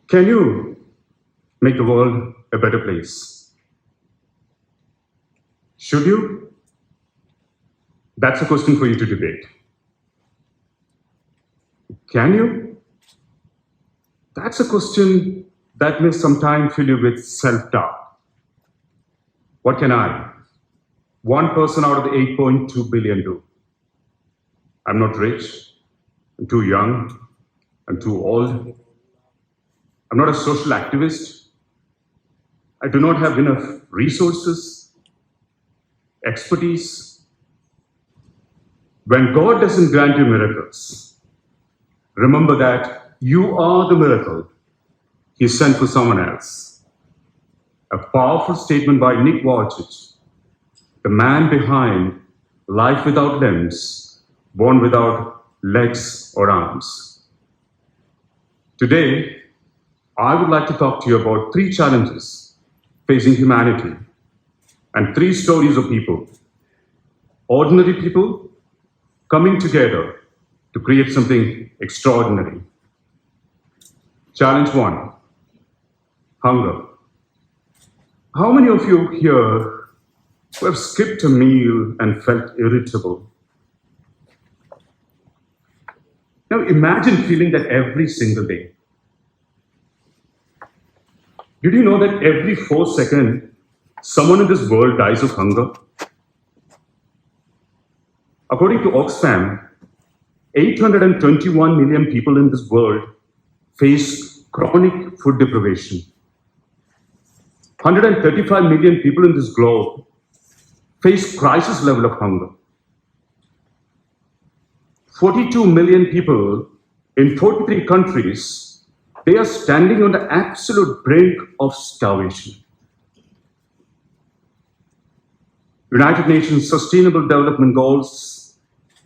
Can you make the world a better place? Should you? That's a question for you to debate. Can you? That's a question that may sometimes fill you with self-doubt. What can I, one person out of the 8.2 billion, do? I'm not rich, I'm too young, I'm too old. I'm not a social activist. I do not have enough resources, expertise. When God doesn't grant you miracles, remember that you are the miracle He sent for someone else. A powerful statement by Nick Vujicic, the man behind Life Without Limbs, Born Without Legs or Arms. Today, I would like to talk to you about 3 challenges facing humanity and 3 stories of people, ordinary people coming together to create something extraordinary. Challenge 1, hunger. How many of you here who have skipped a meal and felt irritable? Now imagine feeling that every single day. Did you know that every 4 seconds, someone in this world dies of hunger? According to Oxfam, 821 million people in this world face chronic food deprivation. 135 million people in this globe face crisis level of hunger. 42 million people in 43 countries, they are standing on the absolute brink of starvation. United Nations Sustainable Development Goals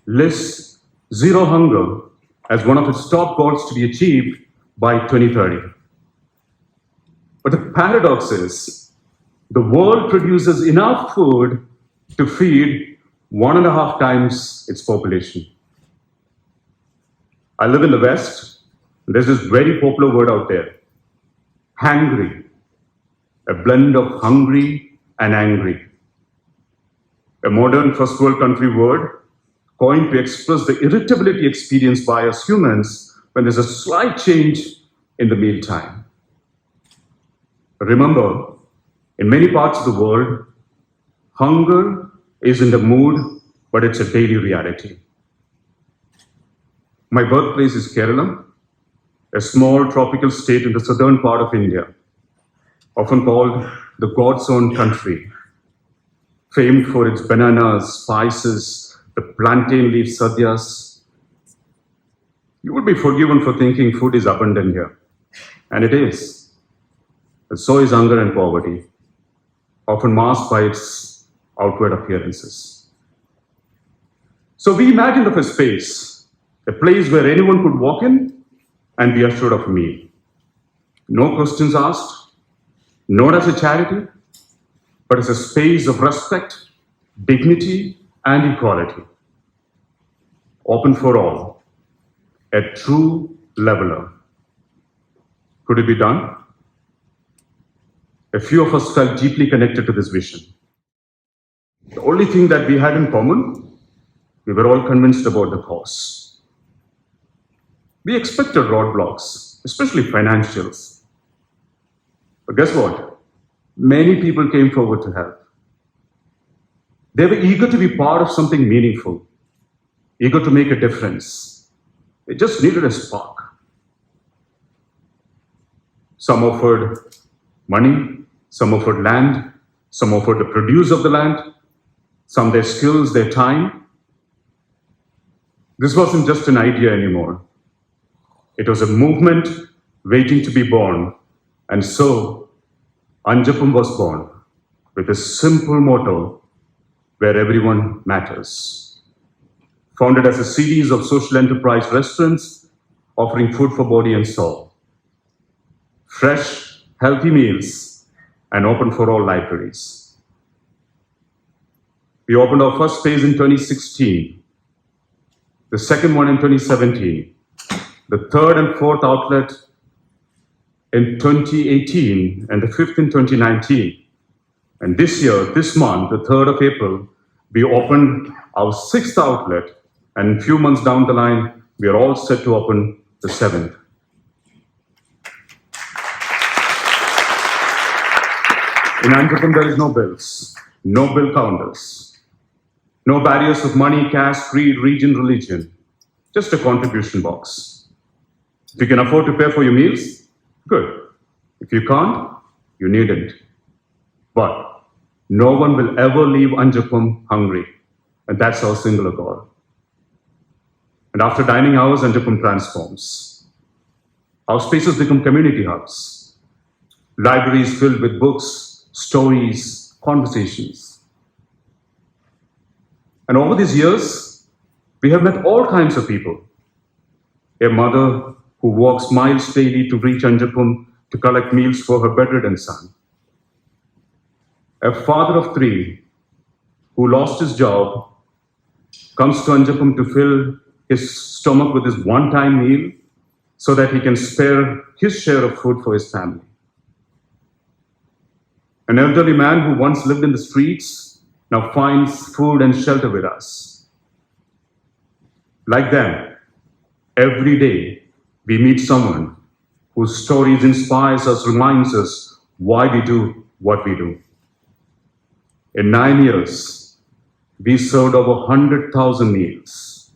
lists zero hunger as one of its top goals to be achieved by 2030. But the paradox is, the world produces enough food to feed 1.5 times its population. I live in the West. There's this very popular word out there, hangry, a blend of hungry and angry. A modern first world country word coined to express the irritability experienced by us humans when there's a slight change in the mealtime. Remember, in many parts of the world, hunger is in the mood, but it's a daily reality. My birthplace is Kerala, a small tropical state in the southern part of India, often called the God's own country, famed for its bananas, spices, the plantain leaf sadhyas. You would be forgiven for thinking food is abundant here, and it is. But so is hunger and poverty, often masked by its outward appearances. So we imagined of a space, a place where anyone could walk in and be assured of a meal. No questions asked, not as a charity, but as a space of respect, dignity, and equality. Open for all, a true leveler. Could it be done? A few of us felt deeply connected to this vision. The only thing that we had in common, we were all convinced about the cause. We expected roadblocks, especially financials. But guess what? Many people came forward to help. They were eager to be part of something meaningful, eager to make a difference. They just needed a spark. Some offered money, some offered land, some offered the produce of the land, some their skills, their time. This wasn't just an idea anymore. It was a movement waiting to be born. And so, Anjappam was born with a simple motto, where everyone matters. Founded as a series of social enterprise restaurants offering food for body and soul. Fresh, healthy meals, and open for all libraries. We opened our first space in 2016, the second one in 2017, the third and fourth outlet in 2018 and the 5th in 2019. And this year, this month, the 3rd of April, we opened our 6th outlet, and a few months down the line, we are all set to open the 7th. In Anjappam, there is no bills, no bill counters, no barriers of money, caste, creed, region, religion, just a contribution box. If you can afford to pay for your meals, good. If you can't, you needn't. But no one will ever leave Anjappam hungry, and that's our singular goal. And after dining hours, Anjappam transforms. Our spaces become community hubs, libraries filled with books, stories, conversations. And over these years, we have met all kinds of people. A mother who walks miles daily to reach Anjappam to collect meals for her bedridden son. A father of 3 who lost his job comes to Anjappam to fill his stomach with his one-time meal so that he can spare his share of food for his family. An elderly man who once lived in the streets now finds food and shelter with us. Like them, every day we meet someone whose stories inspires us, reminds us why we do what we do. In 9 years, we served over 100,000 meals.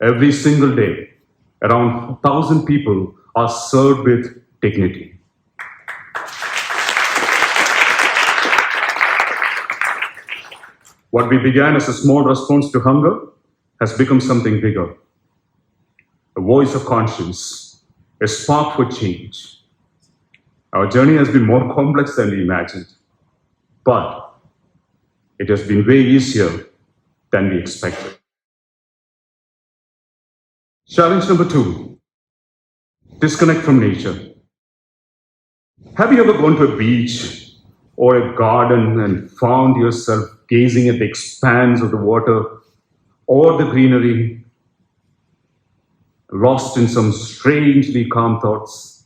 Every single day, around 1,000 people are served with dignity. What we began as a small response to hunger has become something bigger. A voice of conscience, a spark for change. Our journey has been more complex than we imagined, but it has been way easier than we expected. Challenge number 2, disconnect from nature. Have you ever gone to a beach or a garden and found yourself gazing at the expanse of the water or the greenery, lost in some strangely calm thoughts?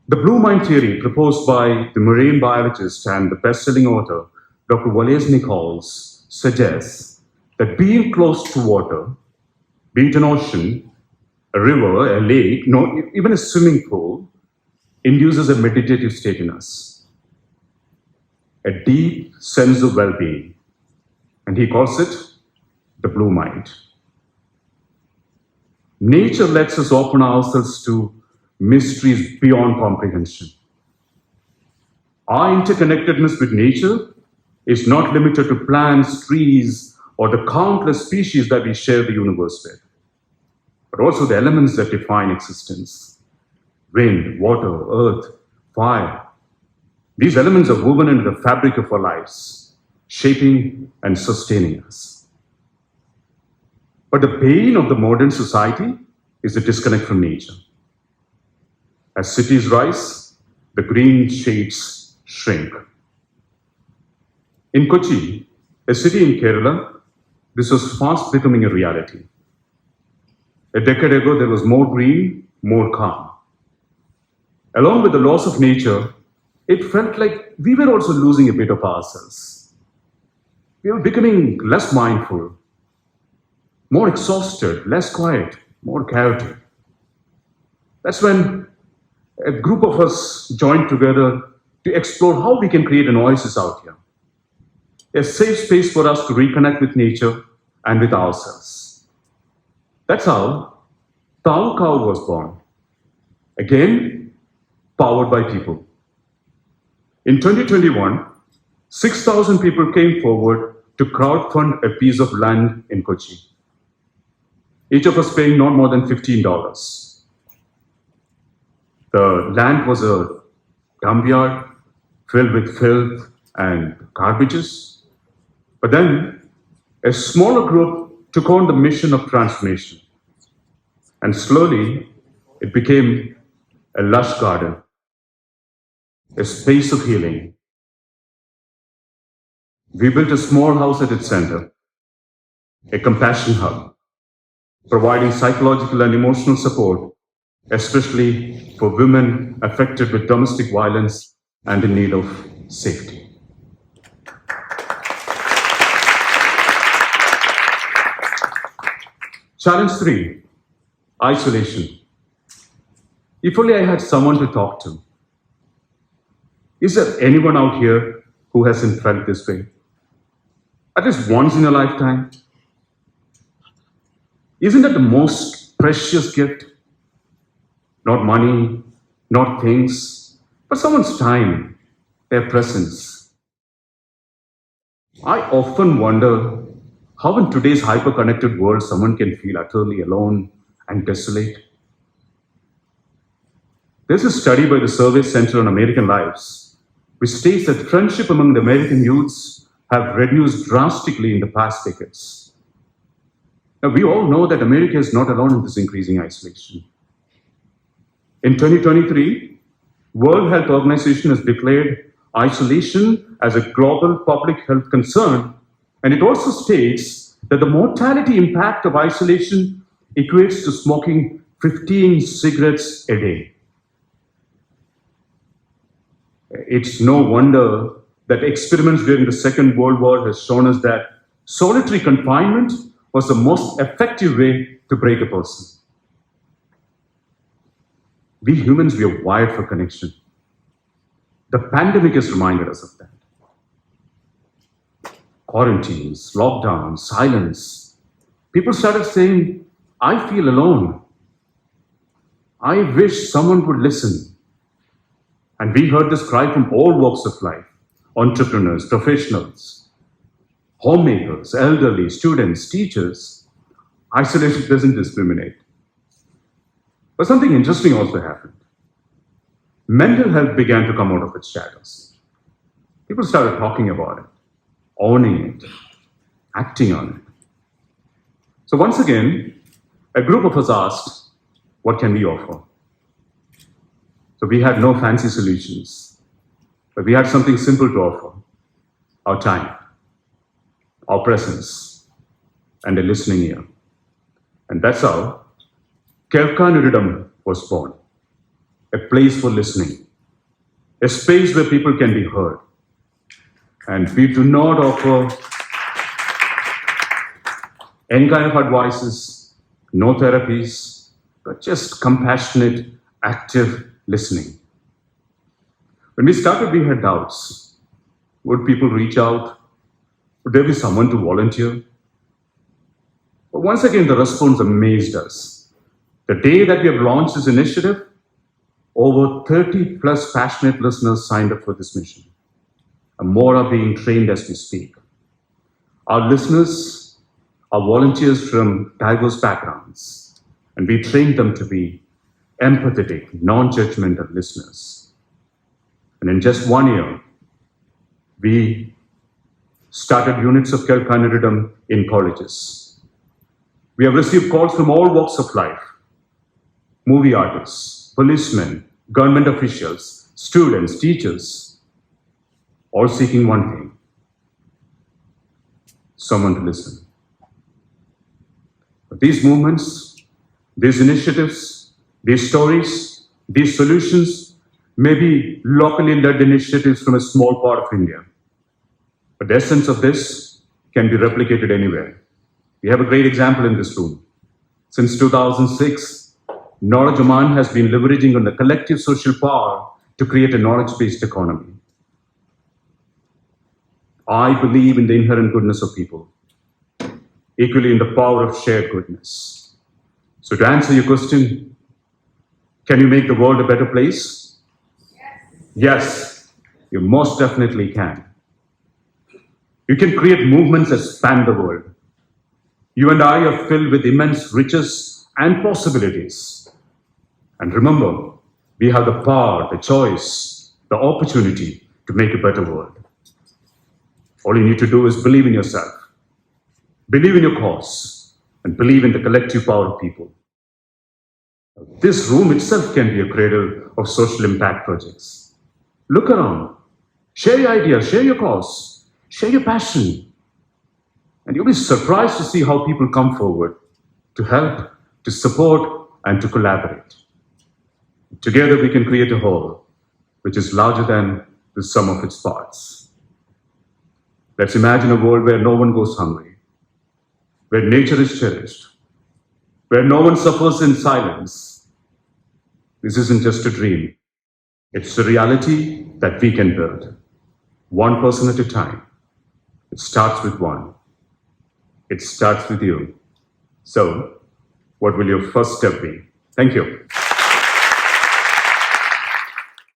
The blue mind theory proposed by the marine biologist and the best-selling author, Dr. Wallace Nichols, suggests that being close to water, be it an ocean, a river, a lake, no, even a swimming pool, induces a meditative state in us, a deep sense of well-being, and he calls it the blue mind. Nature lets us open ourselves to mysteries beyond comprehension. Our interconnectedness with nature is not limited to plants, trees, or the countless species that we share the universe with, but also the elements that define existence. Wind, water, earth, fire. These elements are woven into the fabric of our lives, shaping and sustaining us. But the pain of the modern society is the disconnect from nature. As cities rise, the green shades shrink. In Kochi, a city in Kerala, this was fast becoming a reality. A decade ago, there was more green, more calm. Along with the loss of nature, it felt like we were also losing a bit of ourselves. We were becoming less mindful, more exhausted, less quiet, more chaotic. That's when a group of us joined together to explore how we can create an oasis out here. A safe space for us to reconnect with nature and with ourselves. That's how Kavu was born. Again, powered by people. In 2021, 6,000 people came forward to crowdfund a piece of land in Kochi. Each of us paying not more than $15. The land was a dump yard filled with filth and garbages. But then a smaller group took on the mission of transformation. And slowly it became a lush garden, a space of healing. We built a small house at its center, a compassion hub, providing psychological and emotional support especially for women affected with domestic violence and in need of safety. Challenge 3, isolation. If only I had someone to talk to. Is there anyone out here who hasn't felt this way? At least once in a lifetime? Isn't that the most precious gift? Not money, not things, but someone's time, their presence. I often wonder how in today's hyper-connected world someone can feel utterly alone and desolate. There's a study by the Survey Center on American Lives which states that friendship among the American youths have reduced drastically in the past decades. Now, we all know that America is not alone in this increasing isolation. In 2023, World Health Organization has declared isolation as a global public health concern, and it also states that the mortality impact of isolation equates to smoking 15 cigarettes a day. It's no wonder that experiments during the Second World War has shown us that solitary confinement was the most effective way to break a person. We humans, we are wired for connection. The pandemic has reminded us of that. Quarantines, lockdowns, silence. People started saying, I feel alone. I wish someone would listen. And we heard this cry from all walks of life: entrepreneurs, professionals, homemakers, elderly, students, teachers. Isolation doesn't discriminate. But something interesting also happened. Mental health began to come out of its shadows. People started talking about it, owning it, acting on it. So once again, a group of us asked, what can we offer? So we had no fancy solutions, but we had something simple to offer: our time, our presence, and a listening ear. And that's how Kelkkanoridom was born, a place for listening, a space where people can be heard. And we do not offer any kind of advices, no therapies, but just compassionate, active listening. When we started, we had doubts. Would people reach out? Would there be someone to volunteer? But once again, the response amazed us. The day that we have launched this initiative, over 30 plus passionate listeners signed up for this mission. And more are being trained as we speak. Our listeners are volunteers from diverse backgrounds, and we trained them to be empathetic, non-judgmental listeners. And in just 1 year, we started units of Kelkkanoridom in colleges. We have received calls from all walks of life: movie artists, policemen, government officials, students, teachers, all seeking one thing: someone to listen. But these movements, these initiatives, these stories, these solutions may be locally led initiatives from a small part of India. But the essence of this can be replicated anywhere. We have a great example in this room. Since 2006, Knowledge Oman has been leveraging on the collective social power to create a knowledge-based economy. I believe in the inherent goodness of people, equally in the power of shared goodness. So to answer your question, can you make the world a better place? Yes, you most definitely can. You can create movements that span the world. You and I are filled with immense riches and possibilities. And remember, we have the power, the choice, the opportunity to make a better world. All you need to do is believe in yourself, believe in your cause, and believe in the collective power of people. This room itself can be a cradle of social impact projects. Look around, share your ideas, share your cause, share your passion, and you'll be surprised to see how people come forward to help, to support, and to collaborate. Together we can create a whole which is larger than the sum of its parts. Let's imagine a world where no one goes hungry, where nature is cherished, where no one suffers in silence. This isn't just a dream. It's a reality that we can build, one person at a time. It starts with one. It starts with you. So, what will your first step be? Thank you.